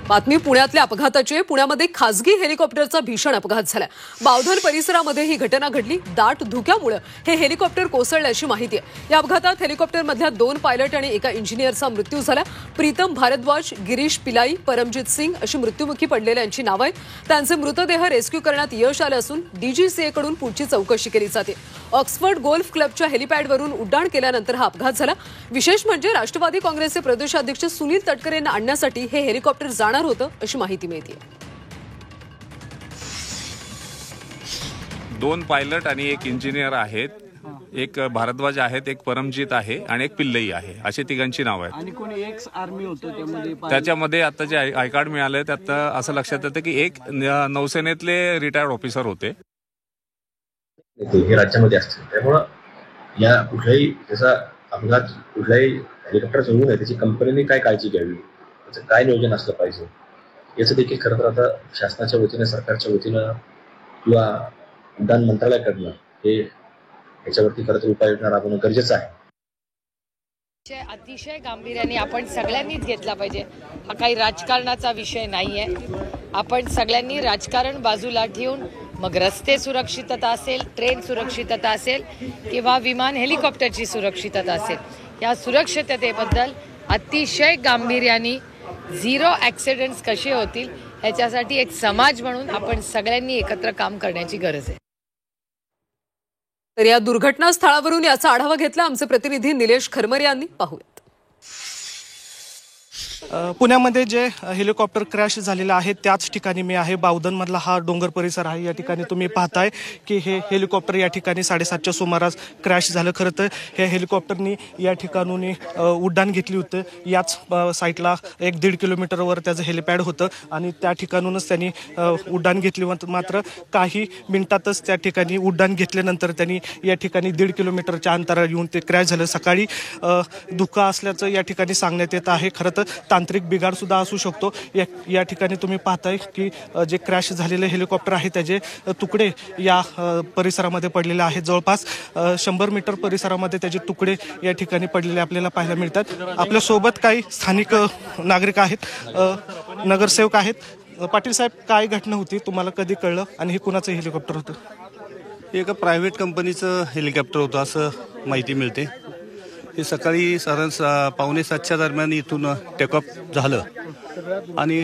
बातमी पुण्यातल्या अपघाताची। पुण्यामध्ये खासगी हेलिकॉप्टरचा भीषण अपघात झाला। बावधन परिसरामध्ये ही घटना घडली। दाट धुक्यामुळे हे हेलिकॉप्टर कोसळल्याची माहिती आहे। या अपघातात हेलिकॉप्टरमधल्या 2 पायलट आणि एका इंजिनियरचा मृत्यू झाला। प्रीतम भारद्वाज, गिरीश पिलाई, परमजीत सिंग अशी मृत्युमुखी पडलेल्यांची नावे आहेत। त्यांचे मृतदेह रेस्क्यू करण्यात यश आलं असून डीजीसीए कडून पुढची चौकशी केली जाते। ऑक्सफर्ड गोल्फ क्लबच्या हेलिपॅडवरून उड्डाण केल्यानंतर हा अपघात झाला। विशेष म्हणजे राष्ट्रवादी काँग्रेसचे प्रदेशाध्यक्ष सुनील तटकरेंना आणण्यासाठी हे हेलिकॉप्टर जाणार होतं अशी माहिती मिळते। 2 पायलट आणि एक इंजिनियर आहेत। एक भारद्वाज आहेत, एक परमजीत आहे आणि एक पिल्लई आहे, अशी तिघांची नाव आहेत। आणि कोणी एक्स आर्मी होतं त्याच्यामध्ये आता जे आय कार्ड मिळाले त्यात असं लक्षात येतं की एक नौसेनेतले रिटायर्ड ऑफिसर होते। हे राज्यामध्ये असते, त्यामुळे या कुठल्याही जसा अपघात कुठल्याही हेलिकॉप्टर होऊ नये त्याची कंपनीने काय काळजी घ्यावी, त्याचं काय नियोजन असलं पाहिजे याचं देखील खरं तर आता शासनाच्या वतीने, सरकारच्या वतीनं किंवा उड्डाण मंत्रालयाकडनं हे याच्यावरती खरं तर उपाययोजना राबवणं गरजेचं आहे। अतिशय गांभीर्याने आपण सगळ्यांनीच घेतला पाहिजे। हा काही राजकारणाचा विषय नाहीये। आपण सगळ्यांनी राजकारण बाजूला ठेवून मग रस्ते सुरक्षितता असेल, ट्रेन सुरक्षितता असेल किंवा विमान हेलिकॉप्टरची सुरक्षितता असेल, या सुरक्षिततेबद्दल अतिशय गांभीर्याने 0 ॲक्सिडेंट्स कसे होतील ह्याच्यासाठी एक समाज म्हणून आपण सगळ्यांनी एकत्र काम करण्याची गरज आहे। तर या दुर्घटना स्थळावरून याचा आढावा घेतला आमचे प्रतिनिधी निलेश खरमरे यांनी। पाहूयात। पुण्यामध्ये जे हेलिकॉप्टर क्रॅश झालेलं आहे त्याच ठिकाणी मी आहे। बावधनमधला हा डोंगर परिसर आहे। या ठिकाणी तुम्ही पाहताय की हे हेलिकॉप्टर या ठिकाणी 7:30च्या सुमारास क्रॅश झालं। खरं तर हे हेलिकॉप्टरनी या ठिकाणून उड्डाण घेतली होतं। याच साईडला 1-1.5 किलोमीटरवर त्याचं हेलिपॅड होतं आणि त्या ठिकाणूनच त्यांनी उड्डाण घेतली। मात्र काही मिनिटातच त्या ठिकाणी उड्डाण घेतल्यानंतर त्यांनी या ठिकाणी 1.5 किलोमीटरच्या अंतरावर येऊन ते क्रॅश झालं। सकाळी धुका असल्याचं या ठिकाणी सांगण्यात येत आहे। खरं तर तांत्रिक बिघाड सुद्धा असू शकतो। या ठिकाणी तुम्ही पाहताय की जे क्रॅश झालेले हेलिकॉप्टर आहे त्याचे तुकडे या परिसरामध्ये पडलेले आहेत। जवळपास 100 मीटर परिसरामध्ये त्याचे तुकडे या ठिकाणी पडलेले आपल्याला पाहायला मिळतात। आपल्यासोबत काही स्थानिक नागरिक आहेत, नगरसेवक आहेत। पाटील साहेब, काय घटना होती, तुम्हाला कधी कळलं आणि हे कुणाचं हेलिकॉप्टर होतं? एका प्रायव्हेट कंपनीचं हेलिकॉप्टर होतं असं माहिती मिळते। हे सकाळी साधारण 6:45च्या दरम्यान इथून टेकऑफ झालं आणि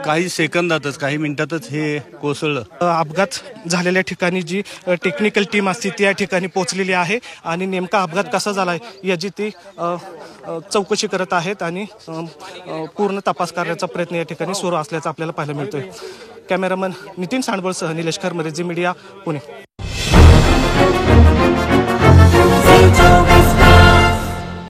काही सेकंदातच, काही मिनिटातच हे कोसळलं। अपघात झालेल्या ठिकाणी जी टेक्निकल टीम असते ती या ठिकाणी पोहोचलेली आहे आणि नेमका अपघात कसा झाला याची ती चौकशी करत आहेत आणि पूर्ण तपास करण्याचा प्रयत्न या ठिकाणी सुरू असल्याचं आपल्याला पाहायला मिळतोय। कॅमेरामन नितीन सांडबळसह निलेश खरमरे, झी मीडिया, पुणे।